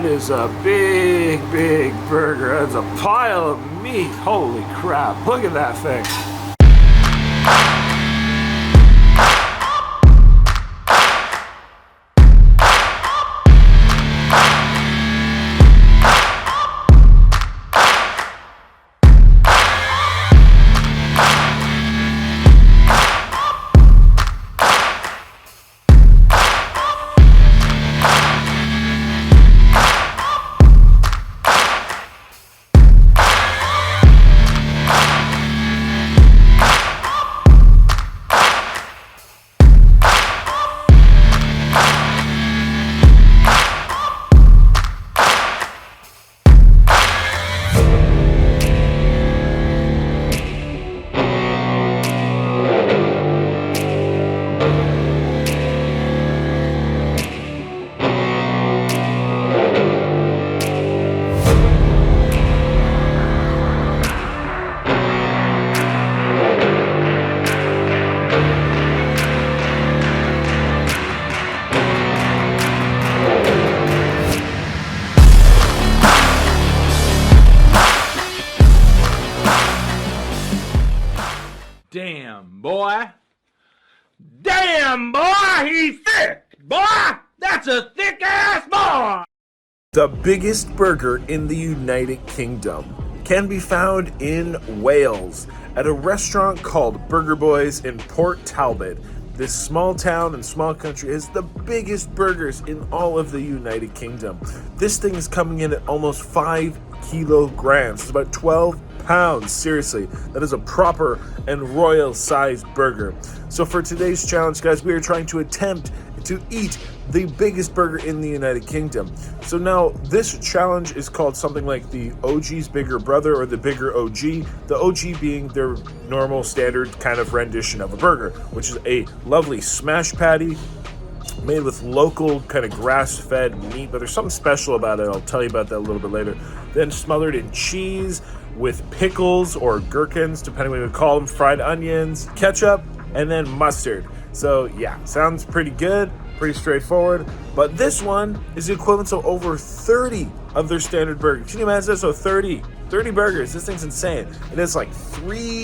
That is a big, big burger. That's a pile of meat. Holy crap. Look at that thing. Damn, boy. Damn, boy, he's thick. Boy, that's a thick-ass boy. The biggest burger in the United Kingdom can be found in Wales at a restaurant called Burger Boyz in Port Talbot. This small town and small country has the biggest burgers in all of the United Kingdom. This thing is coming in at almost 5 kilograms. It's about 12 pounds. Seriously, that is a proper and royal sized burger. So for today's challenge, guys, we are trying to attempt to eat the biggest burger in the United Kingdom. So now this challenge is called something like the OG's bigger brother or the bigger OG. The OG being their normal standard kind of rendition of a burger, which is a lovely smash patty made with local kind of grass-fed meat, but there's something special about it. I'll tell you about that a little bit later. Then smothered in cheese with pickles or gherkins, depending on what you call them, fried onions, ketchup, and then mustard. So yeah, sounds pretty good, pretty straightforward. But this one is the equivalent to over 30 of their standard burgers. Can you imagine that? So 30 burgers. This thing's insane. It is like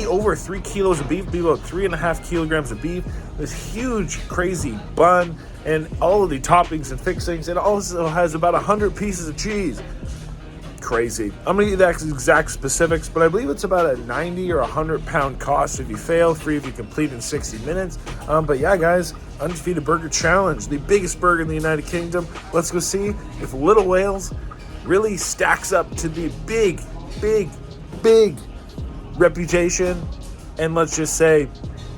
over 3 kilos of beef, about 3.5 kilograms of beef. This huge, crazy bun, and all of the toppings and fixings. It also has about 100 pieces of cheese. Crazy. I'm gonna give the exact specifics, but I believe it's about a 90 or 100 pound cost if you fail, free if you complete in 60 minutes. But yeah, guys, Undefeated Burger Challenge, the biggest burger in the United Kingdom. Let's go see if Little Wales really stacks up to the big reputation and, let's just say,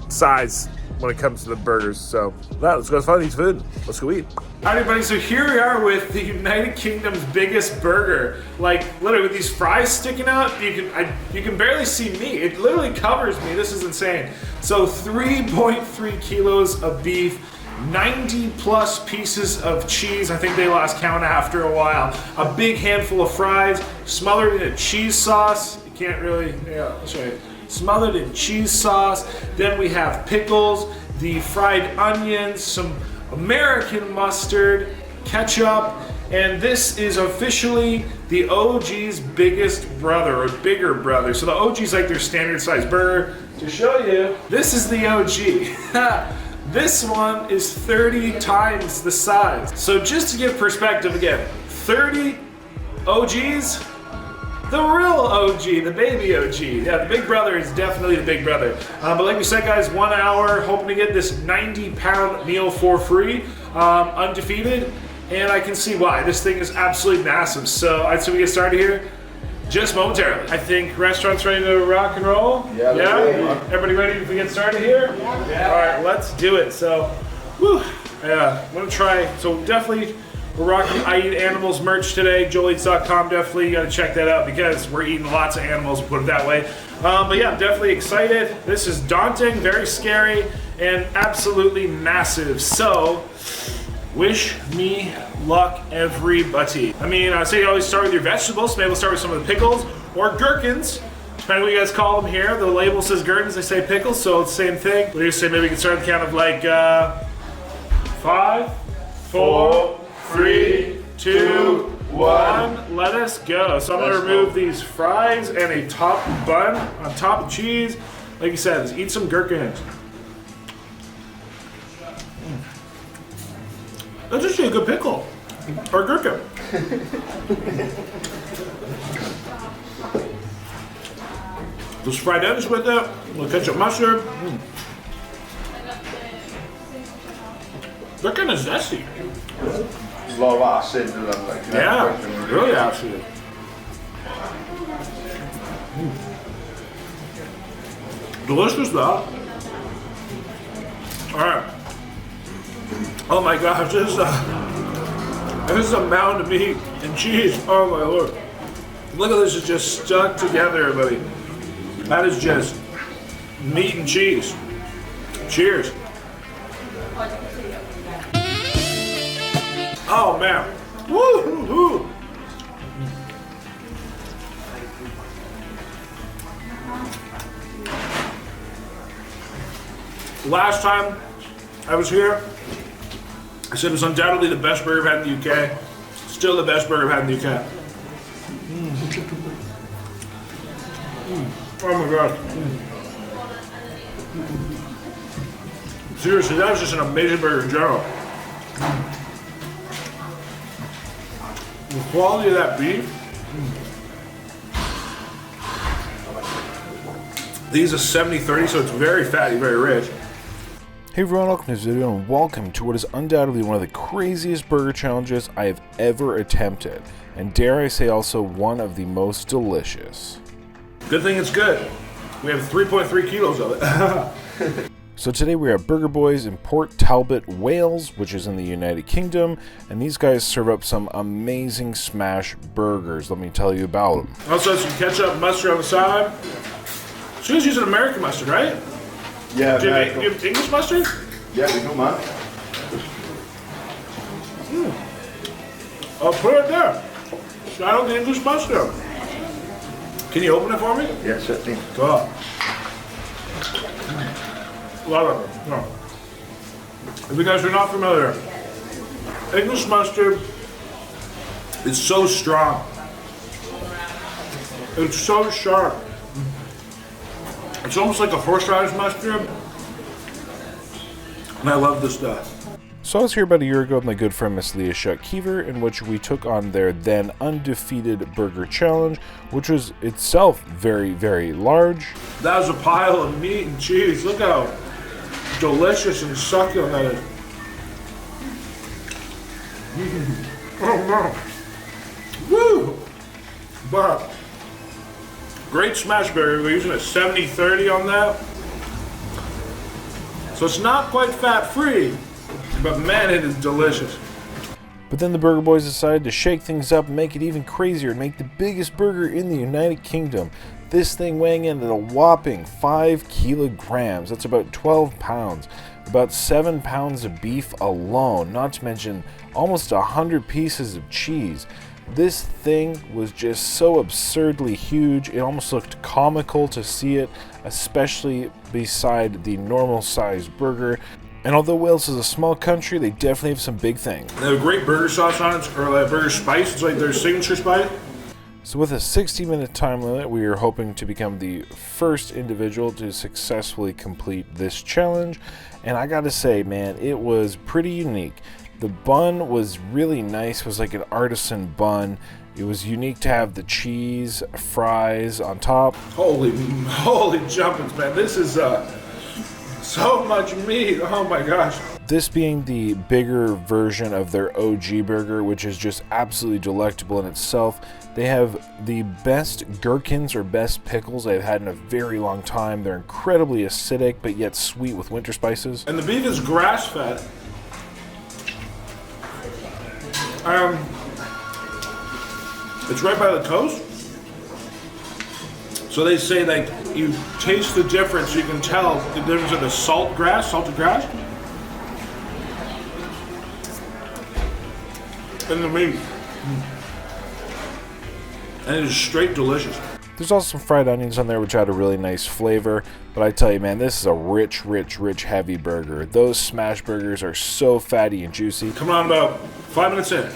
size when it comes to the burgers. So let's go find these food. Let's go eat. All right, everybody, so here we are with the United Kingdom's biggest burger. Like, literally with these fries sticking out, you can barely see me. It literally covers me. This is insane. So 3.3 kilos of beef, 90 plus pieces of cheese. I think they lost count after a while. A big handful of fries, smothered in a cheese sauce. You can't really, yeah, I'll show you. Smothered in cheese sauce. Then we have pickles, the fried onions, some American mustard, ketchup, and this is officially the OG's biggest brother or bigger brother. So the OG's like their standard size burger. To show you, this is the OG. This one is 30 times the size. So just to give perspective again, 30 OGs, the real OG, the baby OG. Yeah, the big brother is definitely the big brother. But like we said, guys, 1 hour, hoping to get this 90-pound meal for free, undefeated. And I can see why. This thing is absolutely massive. So I'd say we get started here just momentarily. I think restaurant's ready to rock and roll. Yeah? Everybody ready to get started here? Yeah. All right, let's do it. So, whew, yeah, I'm gonna try. So definitely, we're rocking I Eat Animals merch today. JoelEats.com, definitely you gotta check that out because we're eating lots of animals, put it that way. But yeah, I'm definitely excited. This is daunting, very scary, and absolutely massive. So, wish me luck, everybody. I mean, I say you always start with your vegetables. Maybe we'll start with some of the pickles or gherkins. Depending what you guys call them here. The label says gherkins, they say pickles, so it's the same thing. What do you say? Maybe we can start at the count of like 5, 4, 3, 2, 1. Let us go. So I'm gonna remove these fries and a top bun on top of cheese. Like you said, let's eat some gherkins. That's actually a good pickle. Or gherkin. Those fried onions with it, a little ketchup mustard. They're kind of zesty. A lot of acid in them, like, Yeah, really acid. Delicious though. Alright. Oh my gosh, this is a mound of meat and cheese. Oh my lord. Look at this, it's just stuck together, everybody. That is just meat and cheese. Cheers. Oh man. Woo hoo hoo. Last time I was here, I said it was undoubtedly the best burger I've had in the UK. Still the best burger I've had in the UK. Oh my god. Seriously, that was just an amazing burger in general. The quality of that beef. These are 70-30, so it's very fatty, very rich. Hey everyone, welcome to this video and welcome to what is undoubtedly one of the craziest burger challenges I have ever attempted, and dare I say also one of the most delicious. Good thing it's good. We have 3.3 kilos of it. So today we are at Burger Boyz in Port Talbot, Wales, which is in the United Kingdom, and these guys serve up some amazing smash burgers. Let me tell you about them. Also some ketchup and mustard on the side. So you guys use an American mustard, right? Yeah, Do you have English mustard? yeah, we do, man. I'll put it there. Shout out the English mustard. Can you open it for me? Yeah, certainly. Go on. Love it. No. If you guys are not familiar, English mustard is so strong. It's so sharp. It's almost like a horseradish mustard. And I love this stuff. So I was here about a year ago with my good friend Miss Leah Shutt-Keever, in which we took on their then undefeated burger challenge, which was itself very, very large. That was a pile of meat and cheese. Look how delicious and succulent that is. Oh no. Woo! But great smash burger. We're using a 70-30 on that. So it's not quite fat-free, but man, it is delicious. But then the Burger Boyz decided to shake things up and make it even crazier and make the biggest burger in the United Kingdom. This thing weighing in at a whopping 5 kilograms. That's about 12 pounds. About 7 pounds of beef alone, not to mention almost 100 pieces of cheese. This thing was just so absurdly huge, it almost looked comical to see it, especially beside the normal sized burger. And although Wales is a small country, they definitely have some big things. They have a great burger sauce on it, or like burger spice. It's like their signature spice. So with a 60-minute time limit, we are hoping to become the first individual to successfully complete this challenge. And I gotta say, man, it was pretty unique. The bun was really nice. It was like an artisan bun. It was unique to have the cheese, fries on top. Holy jumpins, man. This is so much meat. Oh my gosh. This being the bigger version of their OG burger, which is just absolutely delectable in itself. They have the best gherkins or best pickles I've had in a very long time. They're incredibly acidic, but yet sweet with winter spices. And the beef is grass-fed. It's right by the coast. So they say like you taste the difference, you can tell the difference in the salted grass, and the meat. And it is straight delicious. There's also some fried onions on there which add a really nice flavor, but I tell you man, this is a rich, heavy burger. Those smash burgers are so fatty and juicy. Coming on about 5 minutes in.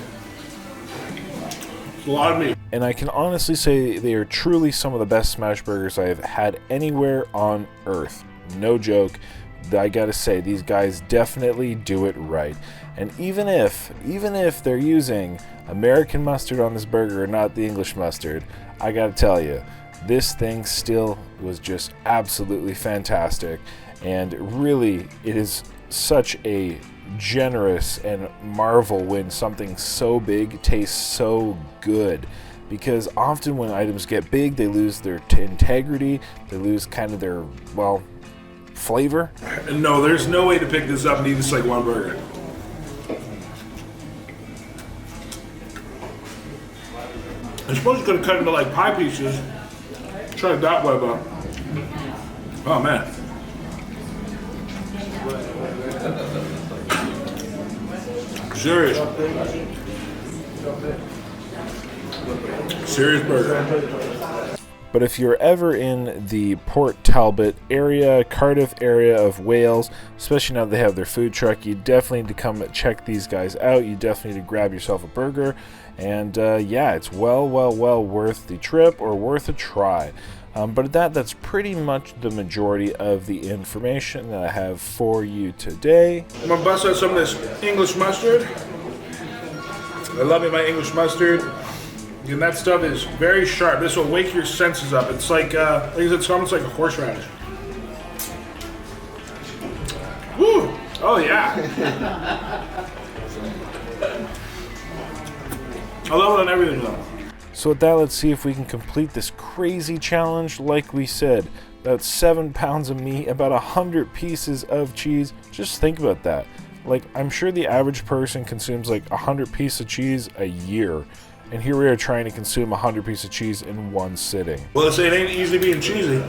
It's a lot of meat. And I can honestly say they are truly some of the best smash burgers I have had anywhere on earth. No joke. I gotta say, these guys definitely do it right. And even if they're using American mustard on this burger and not the English mustard, I gotta tell you, this thing still was just absolutely fantastic. And really, it is such a generous and marvel when something so big tastes so good. Because often when items get big, they lose their integrity, they lose kind of their, well, flavor. No, there's no way to pick this up and eat this like one burger. I suppose you could have cut into like pie pieces. Try it that way, but oh man. Serious burger. But if you're ever in the Port Talbot area, Cardiff area of Wales, especially now that they have their food truck, you definitely need to come check these guys out. You definitely need to grab yourself a burger. And yeah, it's well worth the trip or worth a try. But that's pretty much the majority of the information that I have for you today. I'm gonna bust out some of this English mustard. I love my English mustard. And that stuff is very sharp. This will wake your senses up. It's like, it's almost like a horseradish. Woo! Oh yeah. I love it on everything though. So with that, let's see if we can complete this crazy challenge. Like we said, about 7 pounds of meat, about 100 pieces of cheese. Just think about that. Like, I'm sure the average person consumes like 100 pieces of cheese a year. And here we are trying to consume 100 pieces of cheese in one sitting. Well, it ain't easy being cheesy.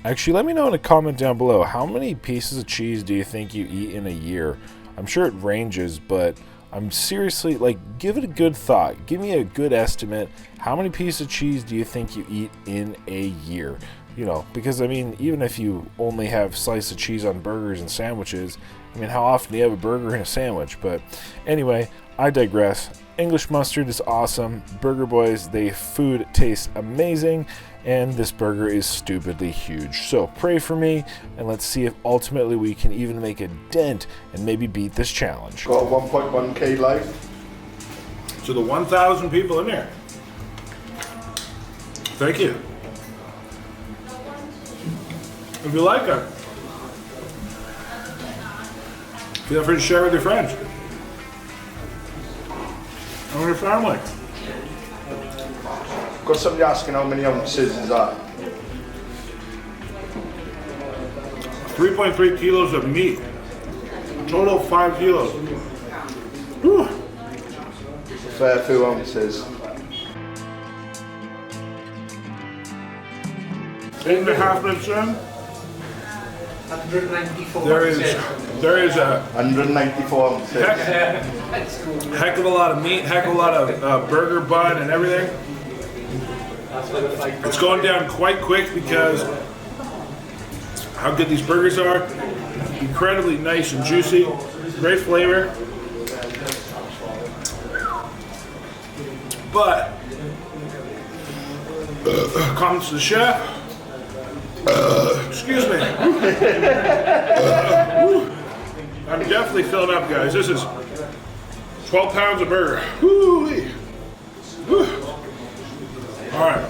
Actually, let me know in a comment down below, how many pieces of cheese do you think you eat in a year? I'm sure it ranges, but I'm seriously, like, give it a good thought. Give me a good estimate. How many pieces of cheese do you think you eat in a year? You know, because I mean, even if you only have slices of cheese on burgers and sandwiches, I mean, how often do you have a burger and a sandwich? But anyway, I digress. English mustard is awesome. Burger Boyz, the food tastes amazing, and this burger is stupidly huge. So pray for me, and let's see if ultimately we can even make a dent and maybe beat this challenge. Got 1.1k live. To the 1,000 people in there. Thank you. If you like it, feel free to share with your friends and your family. Got somebody asking how many ounces is that? 3.3 kilos of meat. Total 5 kilos. Whew. Fair few ounces. 8.5 minutes in. 194. There is a 194 ounces. heck of a lot of meat, heck of a lot of burger bun and everything. It's going down quite quick because how good these burgers are. Incredibly nice and juicy, great flavor. But comments to the chef. Excuse me. I'm definitely filling up, guys. This is 12 pounds of burger. Woo-wee. Woo. All right.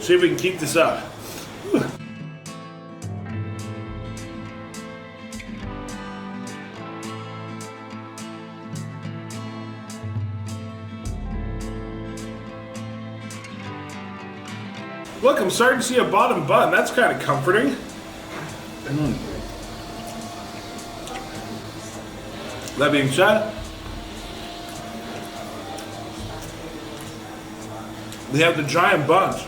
See if we can keep this up. Look, I'm starting to see a bottom bun. That's kind of comforting. That being said, we have the giant buns.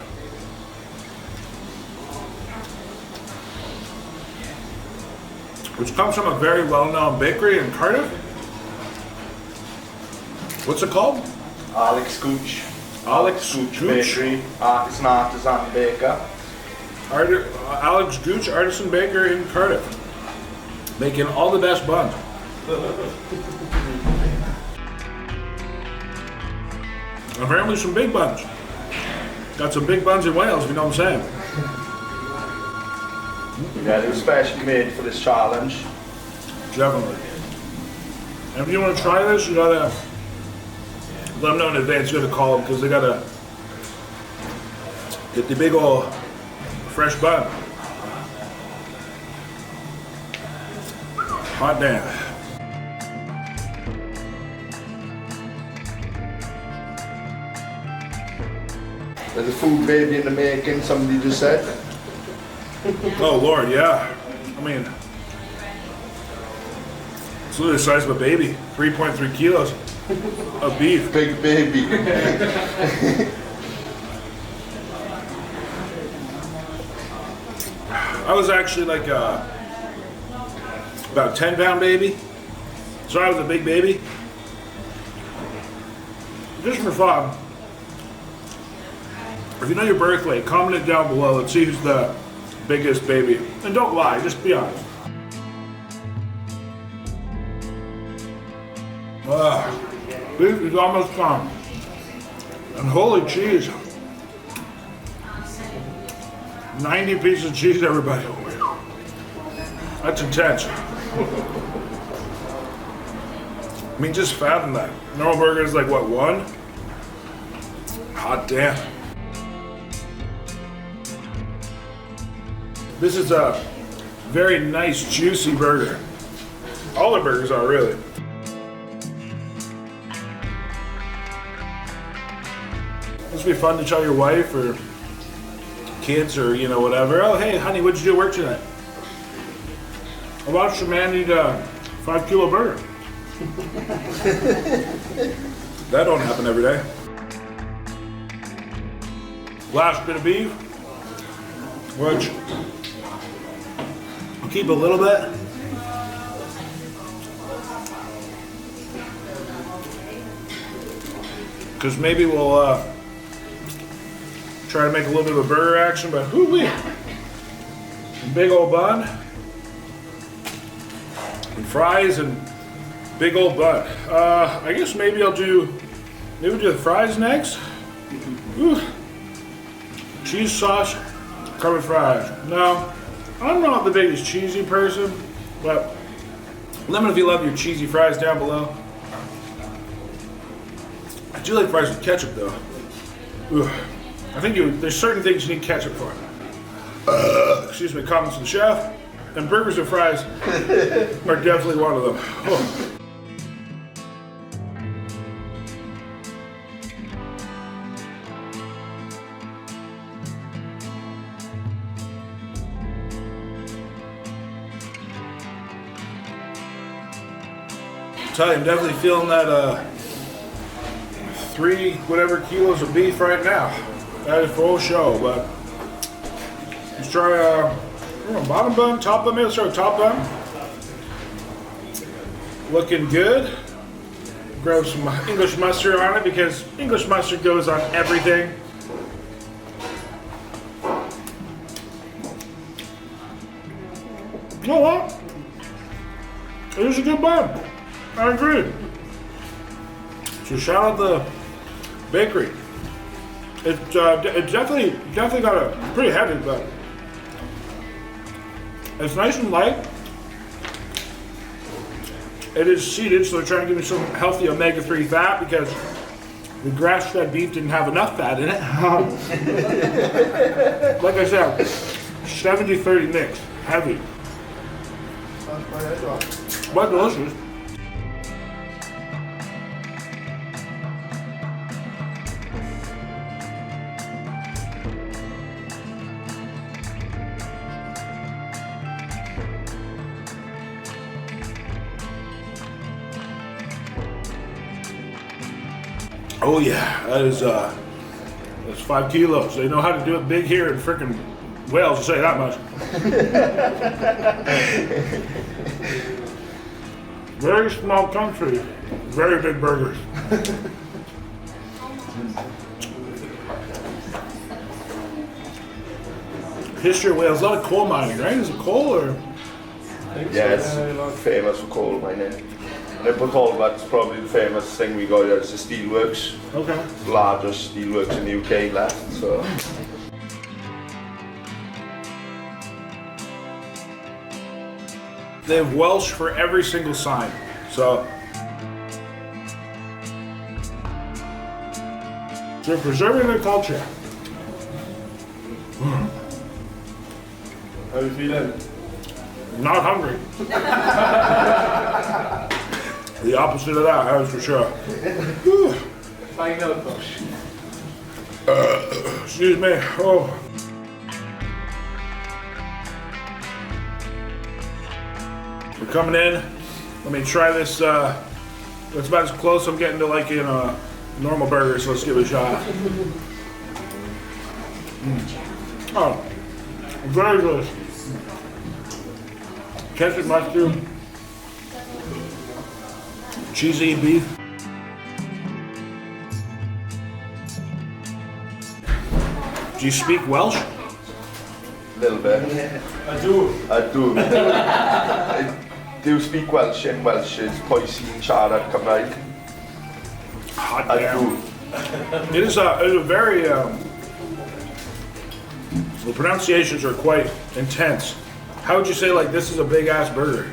Which comes from a very well-known bakery in Cardiff. What's it called? Alex Gooch. Alex Gooch Gooch. Bakery. It's an artisan baker. Alex Gooch, artisan baker in Cardiff. Making all the best buns. Apparently some big buns. Got some big buns in Wales, if you know what I'm saying. Yeah, they were specially made for this challenge. Definitely. And if you want to try this, you gotta let them know in advance. You gotta call them because they gotta get the big old fresh bun. Hot damn. There's a food baby in the making, somebody just said. Oh Lord, yeah. I mean, it's literally the size of a baby. 3.3 kilos of beef. Big baby. I was actually like about a 10-pound baby. So I was a big baby. Just for fun, if you know your birth weight, comment it down below. Let's see who's the biggest baby. And don't lie, just be honest. Beef is almost gone. And holy cheese. 90 pieces of cheese, everybody. That's intense. I mean, just fathom that. Normal burger is like, what, 1? Hot damn. This is a very nice, juicy burger. All the burgers are, really. This would be fun to tell your wife or kids or, you know, whatever. Oh, hey, honey, what'd you do at work tonight? I watched a man eat a 5-kilo burger. That don't happen every day. Last bit of beef, which I'll keep a little bit. Because maybe we'll try to make a little bit of a burger action, but whoo-wee. Big old bun. And fries and big old bun. I guess maybe we'll do the fries next. Ooh. Cheese sauce, covered fries. Now, I'm not the biggest cheesy person, but let me know if you love your cheesy fries down below. I do like fries with ketchup though. Ooh. I think there's certain things you need ketchup for. Excuse me, comments to the chef. And burgers and fries are definitely one of them. Oh. I'm definitely feeling that 3 whatever kilos of beef right now. That is full show, but let's try bottom bun, top bun. Maybe let's try top bun. Looking good. Grab some English mustard on it because English mustard goes on everything. You know what? It is a good bun. I agree. So shout out the bakery. It definitely got a pretty heavy, but it's nice and light. It is seeded, so they're trying to give me some healthy omega-3 fat because the grass-fed beef didn't have enough fat in it. Like I said, 70-30 mix, heavy, but delicious. Oh yeah, that's 5 kilos. They know how to do it big here in frickin' Wales, I'll say that much. Very small country, very big burgers. History of Wales, a lot of coal mining, right? Is it coal or? Yeah, it's famous for coal mining. in Port Talbot, it's probably the famous thing we got here. It's the steelworks. Okay. Largest steelworks in the UK left. So. They have Welsh for every single sign. So they're preserving their culture. How you feeling? Not hungry. The opposite of that, that's for sure. Find out, Bush. Excuse me. Oh. We're coming in. Let me try this. That's about as close I'm getting to like in a normal burger, so let's give it a shot. Oh, very delicious. Ketchup, mustard, cheesy beef. Do you speak Welsh? A little bit. I do. I do. I do speak Welsh, and Welsh is poesy'n siarad Cymraeg. Hot I damn. do. It is a very, the pronunciations are quite intense. How would you say like this is a big ass burger?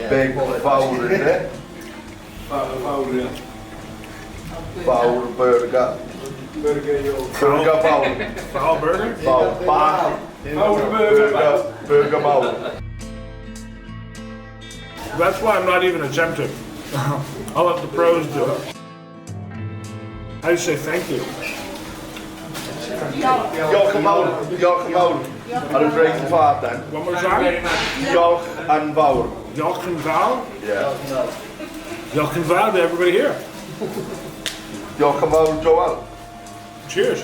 Big fawr in it. Fawr burger. Burger fawr. Foul burger? Fawr. Burger fawr. That's why I'm not even attempting. I'll let the pros do it. How do you say thank you? Diolch yn fawr. Diolch yn fawr. Ar y drein fawr then. One more time? Diolch yn fawr. Diolch yn fawr? Yeah. Diolch yn fawr to everybody here. Diolch yn fawr, Joel. Cheers.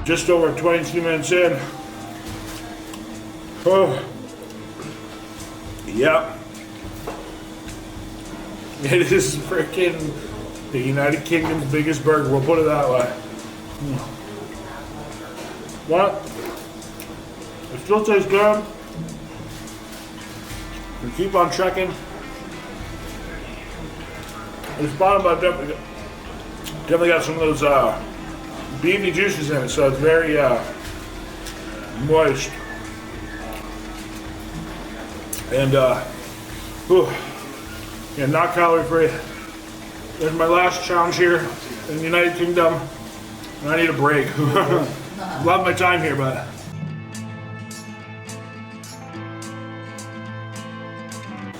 Just over 22 minutes in. Oh. Yep. It is freaking the United Kingdom's biggest burger, we'll put it that way. What? It still tastes good. We keep on checking. This bottom I've definitely got some of those beefy juices in it, so it's very moist. And whew, yeah, not calorie free. There's my last challenge here in the United Kingdom, and I need a break. Love my time here, but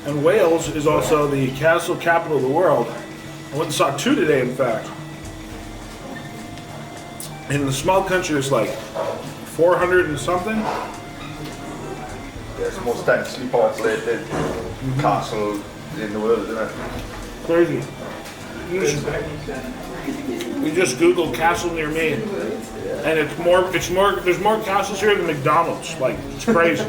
and Wales is also the castle capital of the world. I went and saw two today, in fact. In the small country, it's like 400 and something. Yeah, it's the most densely populated castle in the world, isn't it? Crazy. You just Google castle near me, and it's more. There's more castles here than McDonald's. Like, it's crazy.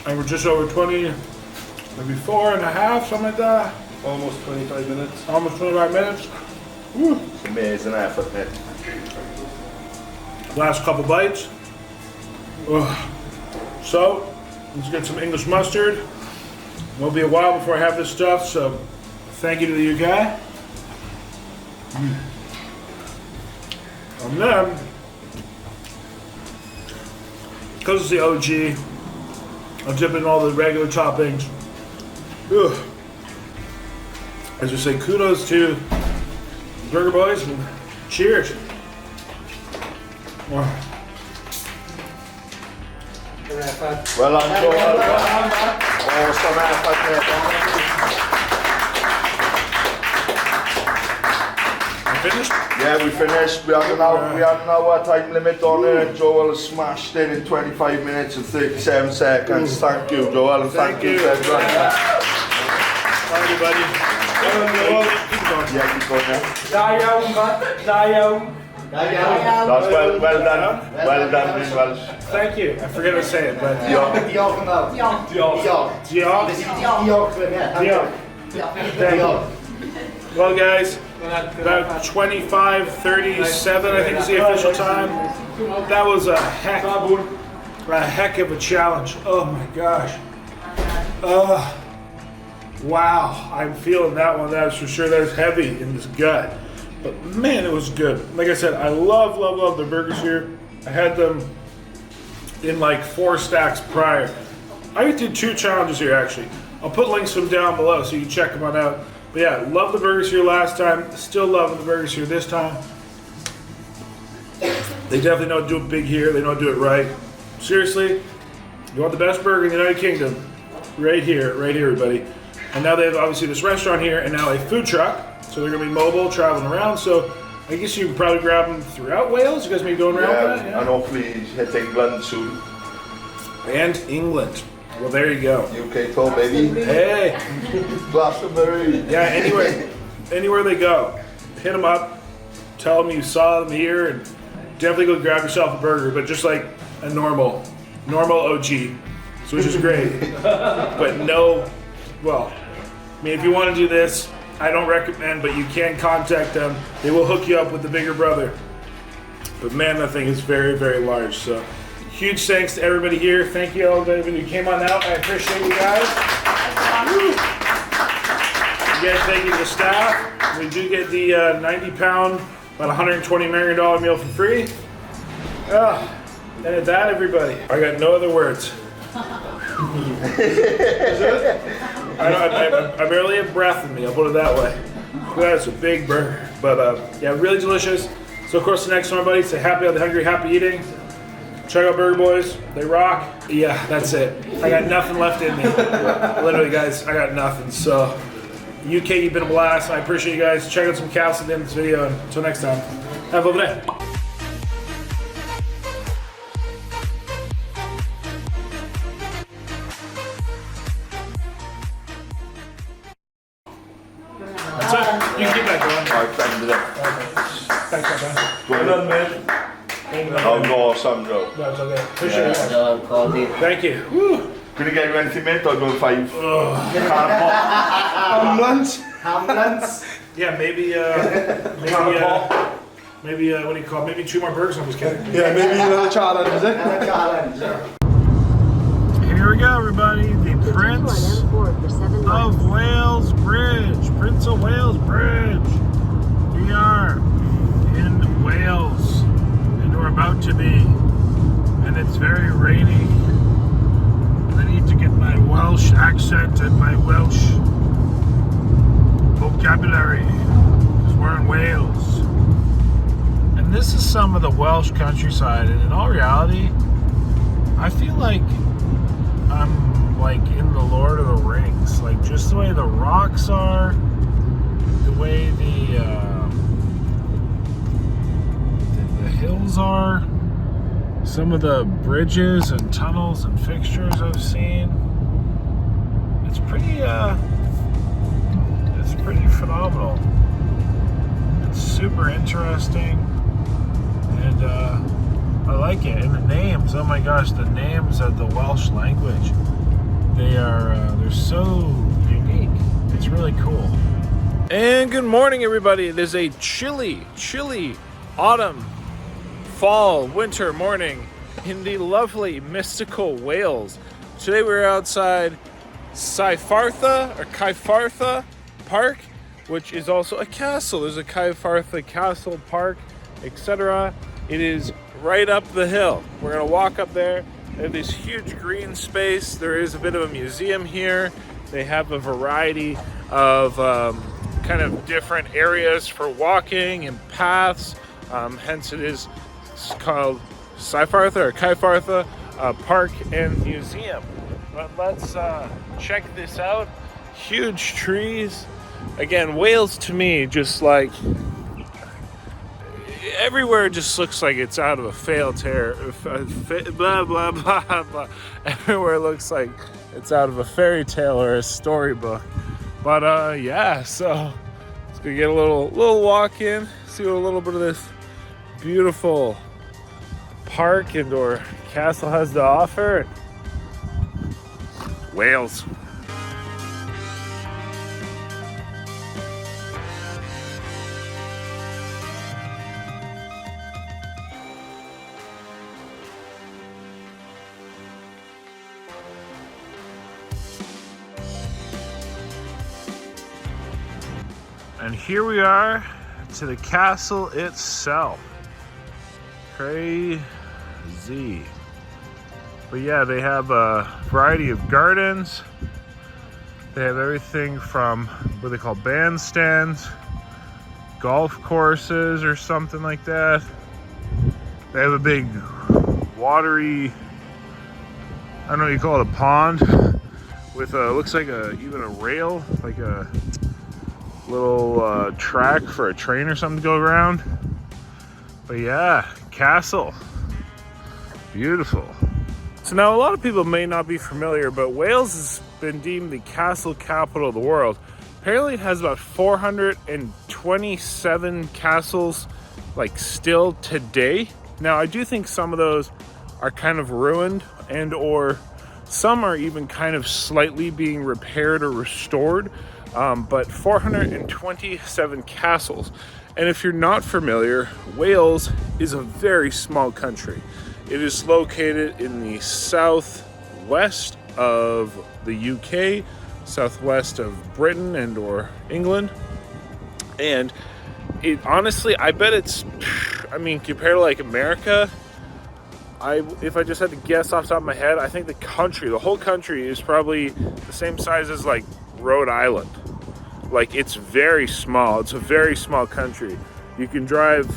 And we're just over 20, maybe 4 and a half, something like that. Almost 25 minutes. Almost 25 minutes. Woo. It's amazing effort, mate. Last couple bites. Ugh. So, let's get some English mustard. It'll be a while before I have this stuff, so thank you to the UK. And then, because it's the OG, I'll dip in all the regular toppings. Ugh. As we say, kudos to Burger Boyz and cheers. Wow. Well done, Joel. Awesome effort, mate. Finished? Yeah, we finished. We had an hour time limit on it. Joel has smashed it in 25 minutes and 37 seconds. Thank you, Joel, and thank you to everyone. Bye, everybody. Yeah, keep going now. Da iawn, man. Da iawn. That's well done. Well done in Welsh. Thank you. I forget to say it, but Diolch. Well, guys, about 25:37, I think is the official time. That was a heck of a challenge. Oh my gosh. Wow, I'm feeling that one. That's for sure. That's heavy in this gut. But man, it was good. Like I said, I love the burgers here. I had them in like 4 stacks prior. I did 2 challenges here actually. I'll put links to them down below so you can check them on out. But yeah, love the burgers here last time. Still loving the burgers here this time. They definitely know how to do it big here. They know how to do it right. Seriously, you want the best burger in the United Kingdom? Right here, everybody. And now they have obviously this restaurant here and now a food truck. So they're gonna be mobile, traveling around. So I guess you can probably grab them throughout Wales. You guys may be going around with that, yeah? And hopefully hit England soon. And England. Well, there you go. UK tour, baby. Hey. Glastonbury. Yeah, anywhere they go, hit them up. Tell them you saw them here, and definitely go grab yourself a burger. But just like a normal OG, so which is great. But no, well, I mean, if you want to do this, I don't recommend, but you can contact them. They will hook you up with the bigger brother. But man, that thing is very, very large. So huge thanks to everybody here. Thank you all everybody who came on out. I appreciate you guys. Again, thank you to the staff. We do get the 90-pound, about $120 million meal for free. And at that, everybody, I got no other words. I barely have breath in me, I'll put it that way. That's a big burger. But yeah, really delicious. So of course the next one, everybody, say happy, hungry, happy eating. Check out Burger Boyz, they rock. Yeah, that's it. I got nothing left in me. Literally, guys, I got nothing. So UK, you've been a blast. I appreciate you guys. Check out some cows at the end of this video. And until next time, have a lovely day. That's it. You can keep that going. Alright, thank you. Thanks, my friend. Well done, mate. Oh, no, some no. No, it's okay. Appreciate it. Thank you. Woo. Gonna get you anything, mate? I'll go 5. Ambulance. Yeah, maybe, what do you call it? Maybe 2 more burgers. I'm just kidding. Yeah, maybe another challenge, is it? Here we go, everybody. The Prince of Wales Bridge. Prince of Wales Bridge. We are in Wales, and we're about to be, and it's very rainy. I need to get my Welsh accent and my Welsh vocabulary, because we're in Wales. And this is some of the Welsh countryside, and in all reality, I feel like I'm like in the Lord of the Rings. Like just the way the rocks are, the way the hills are, some of the bridges and tunnels and fixtures I've seen. It's pretty phenomenal. It's super interesting, and I like it. And the names, oh my gosh, the names of the Welsh language, they're so unique. It's really cool. And good morning, everybody. It is a chilly autumn, fall, winter morning in the lovely, mystical Wales. Today we're outside Cyfarthfa Park, which is also a castle. There's a Cyfarthfa Castle, Park, etc. It is right up the hill. We're gonna walk up there. They have this huge green space. There is a bit of a museum here. They have a variety of kind of different areas for walking and paths. Hence it is called Cyfarthfa Park and Museum. But let's check this out. Huge trees. Again, Wales to me, just like everywhere just looks like it's out of a blah, blah, blah, blah. Everywhere looks like it's out of a fairy tale or a storybook. But yeah, so let's go get a little walk in, see what a little bit of this beautiful park and or castle has to offer. Wales. And here we are to the castle itself. Crazy. But yeah, they have a variety of gardens. They have everything from what they call bandstands, golf courses or something like that. They have a big watery, I don't know what you call it, a pond with a, looks like even a rail, like a little track for a train or something to go around. But yeah, castle, beautiful. So now a lot of people may not be familiar, but Wales has been deemed the castle capital of the world. Apparently it has about 427 castles like still today. Now I do think some of those are kind of ruined and or some are even kind of slightly being repaired or restored. But 427 castles. And if you're not familiar, Wales is a very small country. It is located in the southwest of the UK, southwest of Britain and or England. And it honestly, I bet it's, I mean, compared to like America, if I just had to guess off the top of my head, I think the whole country is probably the same size as like Rhode Island. Like, it's very small. It's a very small country. You can drive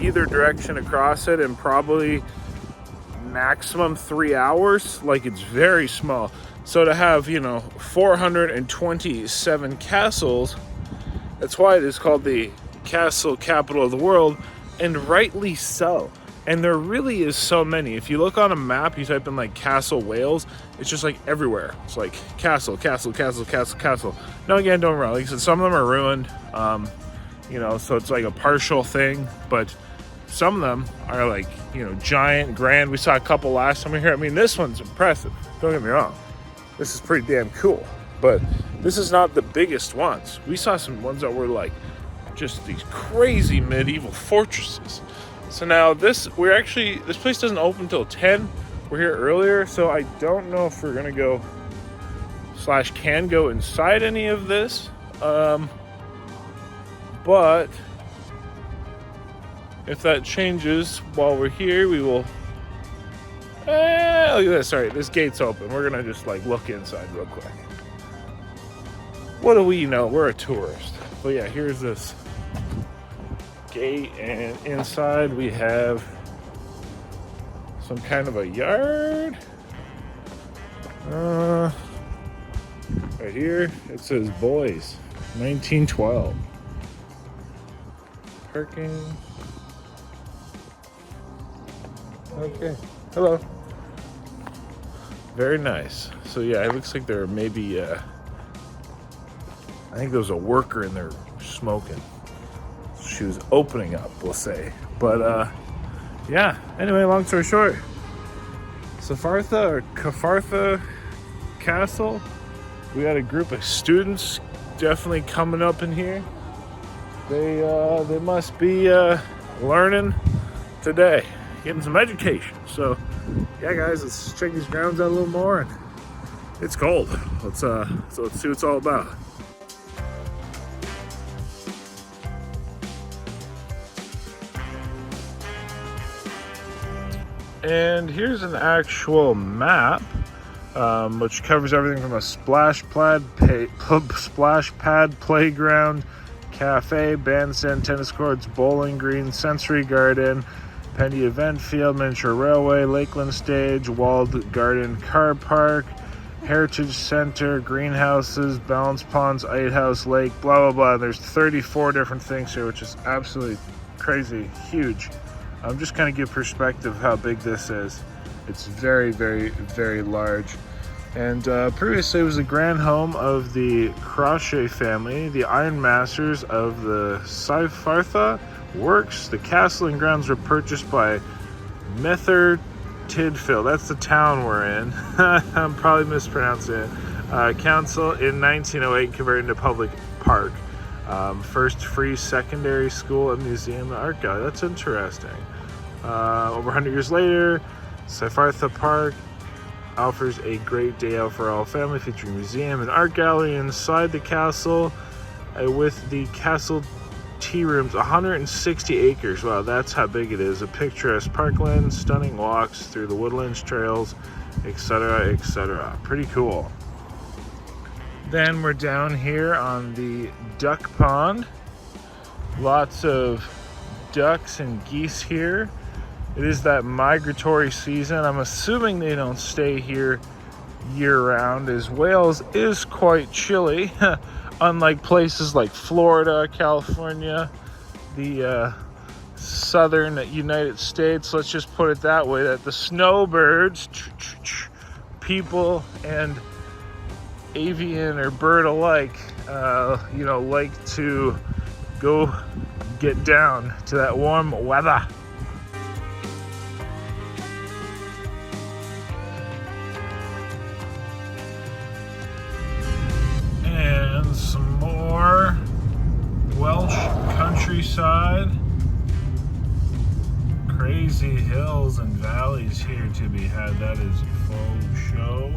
either direction across it in probably maximum 3 hours. Like, it's very small. So to have, 427 castles, that's why it is called the castle capital of the world, and rightly so. And there really is so many. If you look on a map, you type in like Castle Wales, it's just like everywhere. It's like castle, castle, castle, castle, castle. Now again, don't worry. Like I said, some of them are ruined. So it's like a partial thing, but some of them are like, giant, grand. We saw a couple last time we were here. I mean, this one's impressive. Don't get me wrong. This is pretty damn cool, but this is not the biggest ones. We saw some ones that were like just these crazy medieval fortresses. So now this place doesn't open till 10. We're here earlier, so I don't know if we're gonna go / can go inside any of this. But if that changes while we're here, we will. Look at this. Sorry, this gate's open. We're gonna just like look inside real quick. What do we know? We're a tourist. But yeah, here's this gate, and inside we have some kind of a yard. Right here it says Boyz 1912 parking. Okay, hello. Very nice. So yeah, it looks like there may be I think there was a worker in there smoking. She was opening up, we'll say. But yeah, anyway, long story short, Cyfarthfa Castle, we had a group of students definitely coming up in here. They must be learning today, getting some education. So yeah, guys, let's check these grounds out a little more. And it's cold. Let's see what it's all about. And here's an actual map, which covers everything from a splash pad playground, cafe, bandstand, tennis courts, bowling green, sensory garden, Pendy event field, miniature railway, Lakeland stage, walled garden, car park, heritage center, greenhouses, balance ponds, ice house, lake, blah blah blah. There's 34 different things here, which is absolutely crazy, huge. I'm just kind of give perspective how big this is. It's very, very, very large. And previously it was the grand home of the Crochet family, the iron masters of the Cyfarthfa works. The castle and grounds were purchased by Mether Tidfield. That's the town we're in. I'm probably mispronouncing it. Council in 1908 converted into public park. First free secondary school and museum and art gallery. That's interesting. Over 100 years later, Cyfarthfa Park offers a great day out for all family, featuring museum and art gallery inside the castle, with the castle tea rooms, 160 acres. Wow, that's how big it is. A picturesque parkland, stunning walks through the woodlands, trails, etc., etc. Pretty cool. Then we're down here on the duck pond. Lots of ducks and geese here. It is that migratory season. I'm assuming they don't stay here year-round, as Wales is quite chilly. Unlike places like Florida, California, the southern United States, let's just put it that way, that the snowbirds, people and avian or bird alike, like to go get down to that warm weather. And some more Welsh countryside. Crazy hills and valleys here to be had. That is faux show.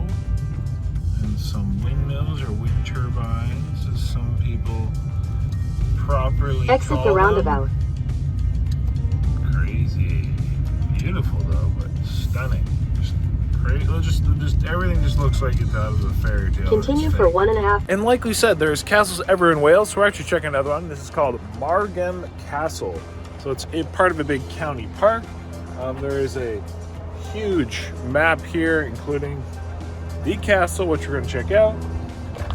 And some windmills or wind turbines, as some people properly exit call the roundabout. Them. Crazy, beautiful though, but stunning. Just crazy. Just everything just looks like it's out of a fairy tale. Continue for 1.5. And like we said, there's castles everywhere in Wales. So we're actually checking another one. This is called Margam Castle. So it's part of a big county park. There is a huge map here, including the castle, which we're going to check out,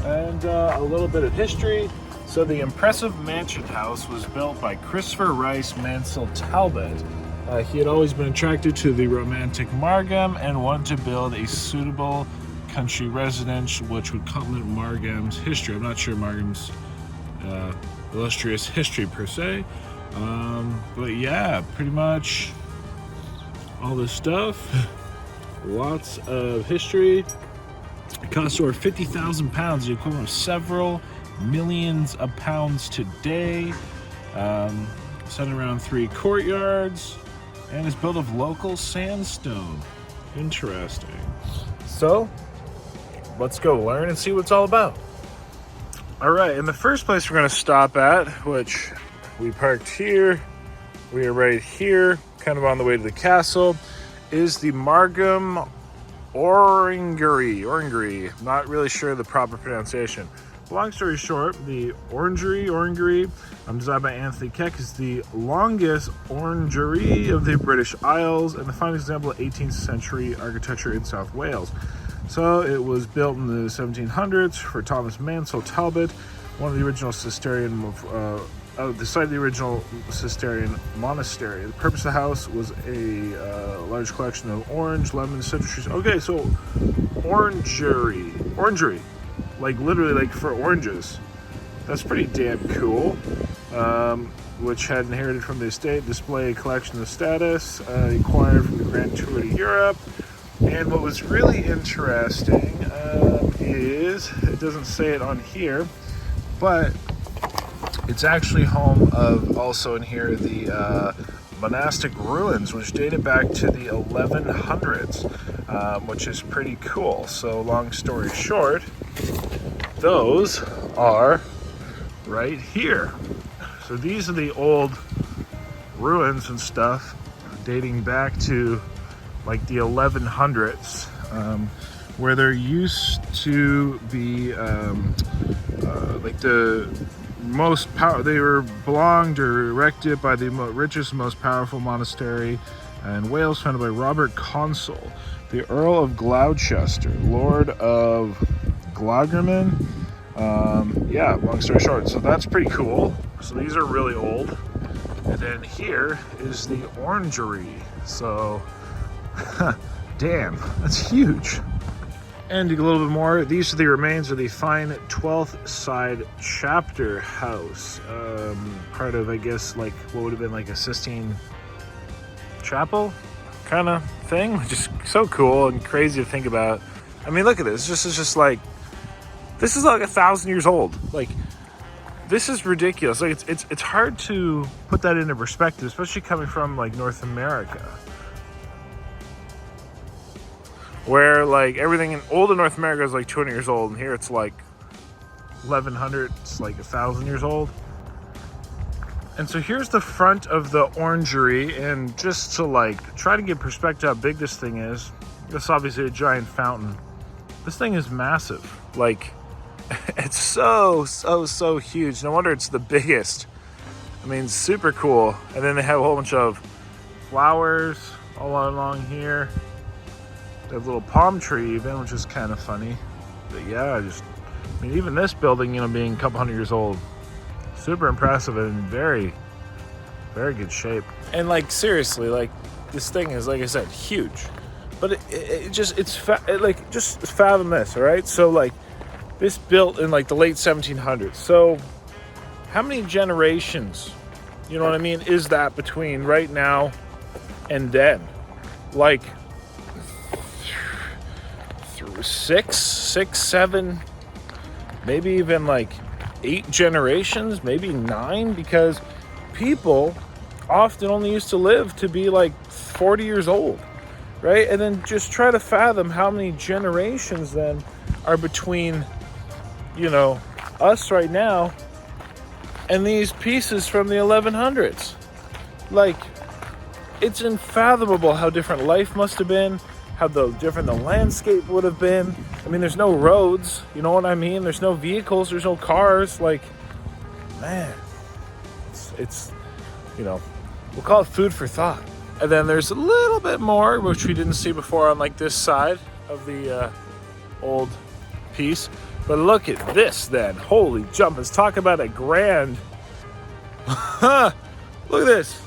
and a little bit of history. So the impressive mansion house was built by Christopher Rice Mansell Talbot. He had always been attracted to the romantic Margam and wanted to build a suitable country residence which would complement Margam's history. I'm not sure Margam's illustrious history per se, but yeah, pretty much all this stuff. Lots of history. It costs over £50,000, the equivalent of several millions of pounds today. Centered around 3 courtyards, and is built of local sandstone. Interesting. So, let's go learn and see what it's all about. All right, in the first place we're going to stop at, which we parked here, we are right here, kind of on the way to the castle, is the Margam Orangery. Not really sure the proper pronunciation. Long story short, the Orangery, designed by Anthony Keck, is the longest orangery of the British Isles and the finest example of 18th century architecture in South Wales. So it was built in the 1700s for Thomas Mansell Talbot, one of the original Cistercian the site of the original Cistercian monastery. The purpose of the house was a large collection of orange, lemon, citrus trees. Okay, so orangery, like literally like for oranges. That's pretty damn cool. Which had inherited from the estate, display a collection of status, acquired from the Grand Tour to Europe. And what was really interesting is, it doesn't say it on here, but it's actually home of, also in here, the monastic ruins, which dated back to the 1100s, which is pretty cool. So long story short, those are right here. So these are the old ruins and stuff dating back to like the 1100s, where there used to be like the most power. They were belonged or erected by the richest, most powerful monastery in Wales, founded by Robert Consul, the Earl of Gloucester, Lord of Glagerman. Yeah, long story short, so that's pretty cool. So these are really old. And then here is the orangery. So damn, that's huge. And a little bit more. These are the remains of the fine 12th side chapter house. Part of, I guess, like what would have been like a Sistine chapel kind of thing. Just so cool and crazy to think about. I mean, look at this. It's just like, this is like 1,000 years old. Like, this is ridiculous. Like, it's hard to put that into perspective, especially coming from like North America, where like everything in older North America is like 200 years old, and here it's like 1,100. It's like 1,000 years old. And so here's the front of the orangery, and just to like try to get perspective how big this thing is. This is obviously a giant fountain. This thing is massive. Like, it's so huge. No wonder it's the biggest. I mean, super cool. And then they have a whole bunch of flowers all along here. They have a little palm tree even, which is kind of funny. But yeah, I mean, even this building, you know, being a couple hundred years old, super impressive and in very, very good shape. And like, seriously, like, this thing is, like I said, huge. But just fathom this, all right? So like, this built in like the late 1700s. So how many generations, you know what I mean, is that between right now and then? Like, 6, 7, maybe even like 8 generations, maybe 9, because people often only used to live to be like 40 years old, right? And then just try to fathom how many generations then are between, you know, us right now and these pieces from the 1100s. Like, it's unfathomable how different life must have been, how different the landscape would have been. I mean, there's no roads, you know what I mean? There's no vehicles, there's no cars. Like, man, it's you know, we'll call it food for thought. And then there's a little bit more, which we didn't see before on like this side of the old piece. But look at this then. Holy jumpers. Talk about a grand. Look at this.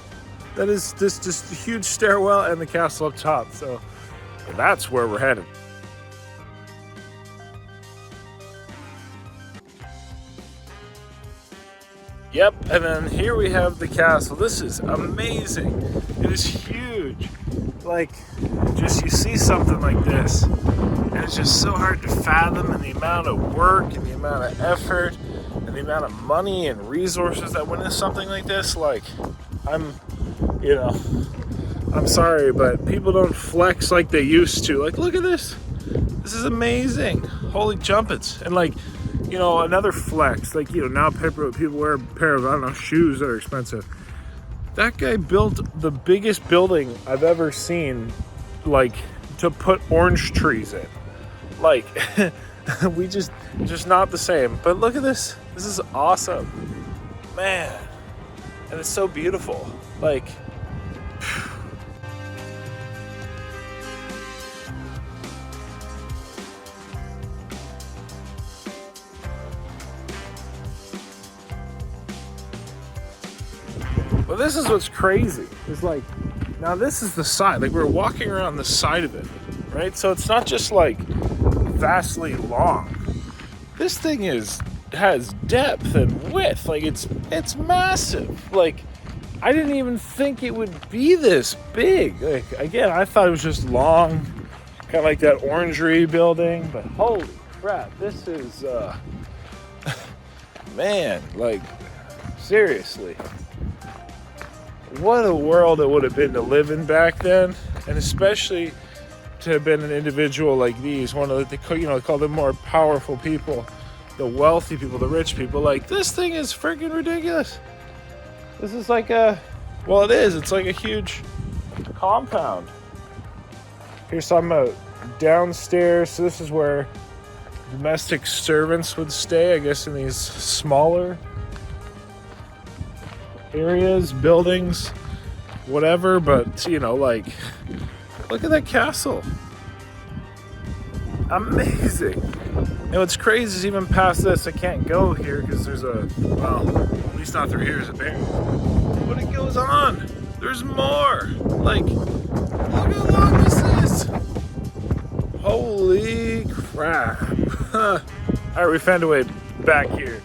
That is just a huge stairwell and the castle up top. So that's where we're headed. Yep, and then here we have the castle. This is amazing. It is huge. Like, just you see something like this, and it's just so hard to fathom, and the amount of work and the amount of effort and the amount of money and resources that went into something like this. Like, I'm sorry, but people don't flex like they used to. Like, look at this. This is amazing. Holy jumpets. And like, you know, another flex, like, you know, now people wear a pair of, I don't know, shoes that are expensive. That guy built the biggest building I've ever seen, like, to put orange trees in. Like, we just not the same. But look at this. This is awesome. Man. And it's so beautiful. Like, well, this is what's crazy. It's like, now this is the side. Like, we're walking around the side of it, right? So it's not just like vastly long. This thing has depth and width. Like, it's massive. Like, I didn't even think it would be this big. Like, again, I thought it was just long, kind of like that orangery building. But holy crap, this is man, like, seriously. What a world it would have been to live in back then, and especially to have been an individual like these, one of the, you know, call them more powerful people, the wealthy people, the rich people. Like, this thing is freaking ridiculous. This is like well, it is. It's like a huge compound. Here's something about downstairs. So this is where domestic servants would stay, I guess, in these smaller areas, buildings, whatever. But, you know, like, look at that castle. Amazing. And what's crazy is even past this, I can't go here because there's a, well, at least not through here, there's a barrier. But it goes on. There's more. Like, look how long this is. Holy crap. crap. All right, we found a way back here.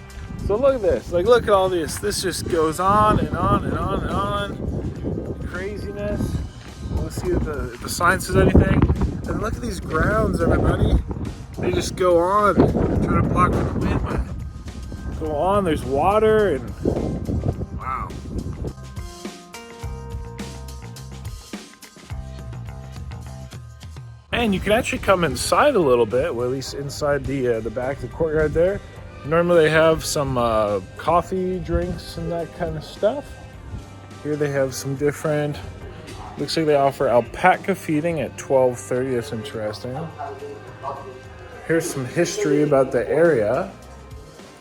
So look at this. Like, look at all this. This just goes on and on and on and on. Craziness. Let's see if the sign says anything. And look at these grounds, everybody. They just go on. Trying to block from the wind, but go on. There's water and wow. And you can actually come inside a little bit, well, at least inside the back of the courtyard there. Normally they have some coffee, drinks, and that kind of stuff. Here they have some different, looks like they offer alpaca feeding at 12:30. That's interesting. Here's some history about the area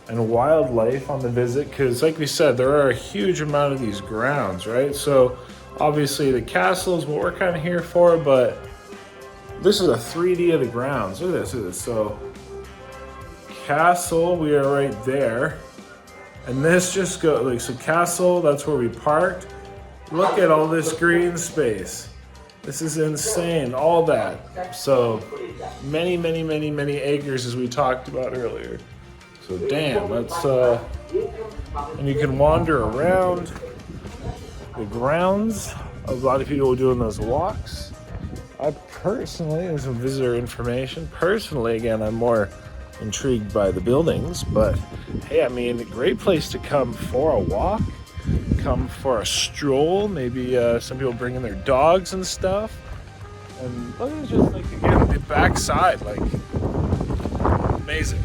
and wildlife on the visit, because like we said, there are a huge amount of these grounds, right? So obviously the castle is what we're kind of here for, but this is a 3D of the grounds. Look at this, look at this. So castle, we are right there. And this just goes, like, so castle, that's where we parked. Look at all this green space. This is insane, all that. So many, many, many, many acres as we talked about earlier. So damn, that's, and you can wander around the grounds. A lot of people doing those walks. I personally, there's some visitor information. Personally, again, I'm more intrigued by the buildings, but hey, I mean, a great place to come for a walk, come for a stroll. Maybe some people bringing their dogs and stuff. And look at just like, again, the backside, like amazing.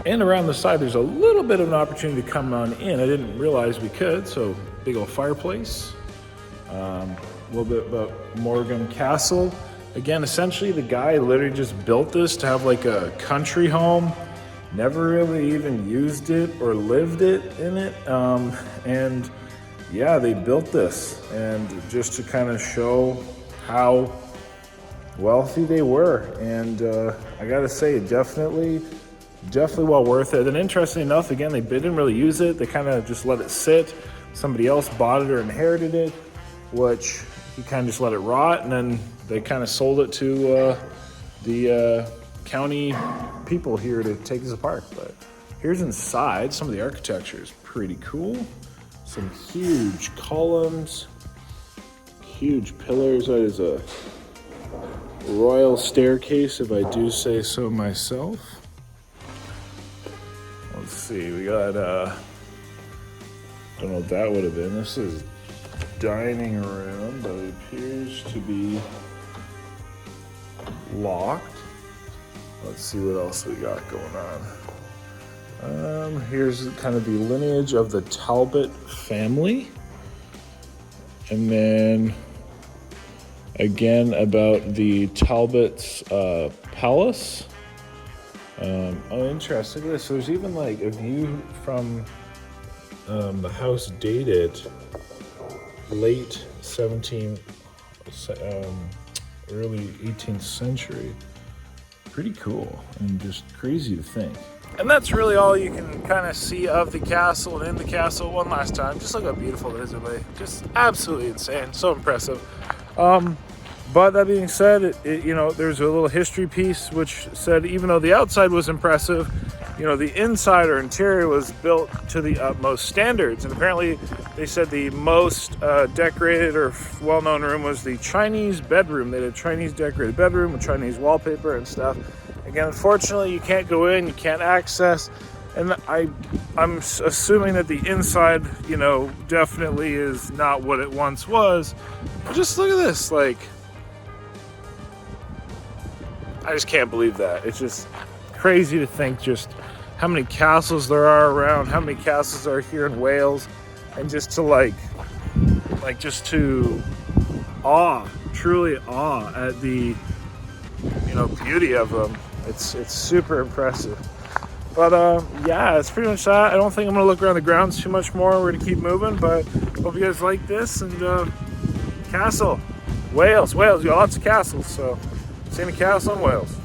And around the side, there's a little bit of an opportunity to come on in. I didn't realize we could, so big old fireplace. A little bit about Margam Castle. Again, essentially the guy literally just built this to have like a country home. Never really even used it or lived in it. And yeah, they built this, and just to kind of show how wealthy they were. And I gotta say, definitely well worth it. And interesting enough, again, they didn't really use it. They kind of just let it sit. Somebody else bought it or inherited it, which he kind of just let it rot, and then they kind of sold it to the county people here to take as a park. But here's inside. Some of the architecture is pretty cool. Some huge columns, huge pillars. That is a royal staircase, if I do say so myself. Let's see, we got, don't know what that would have been. This is dining room, but it appears to be locked. Let's see what else we got going on. Here's kind of the lineage of the Talbot family. And then again about the Talbot's palace. Oh, interesting. Look at this. So there's even like a view from the house dated late 17th, early 18th century. Pretty cool and just crazy to think. And that's really all you can kind of see of the castle and in the castle. One last time, just look how beautiful it is, everybody. Just absolutely insane, so impressive. But that being said, you know, there's a little history piece which said even though the outside was impressive, you know, the inside or interior was built to the utmost standards. And apparently they said the most decorated or well-known room was the Chinese bedroom. They had a Chinese decorated bedroom with Chinese wallpaper and stuff. Again, unfortunately, you can't go in, you can't access. And I'm assuming that the inside, you know, definitely is not what it once was. But just look at this, like, I just can't believe that. It's just crazy to think just how many castles there are around, how many castles are here in Wales, and just to just to truly awe at the, you know, beauty of them. It's super impressive. But yeah, it's pretty much that. I don't think I'm gonna look around the grounds too much more. We're gonna keep moving, but hope you guys like this. And castle, Wales, we got lots of castles, so see you in the castle in Wales.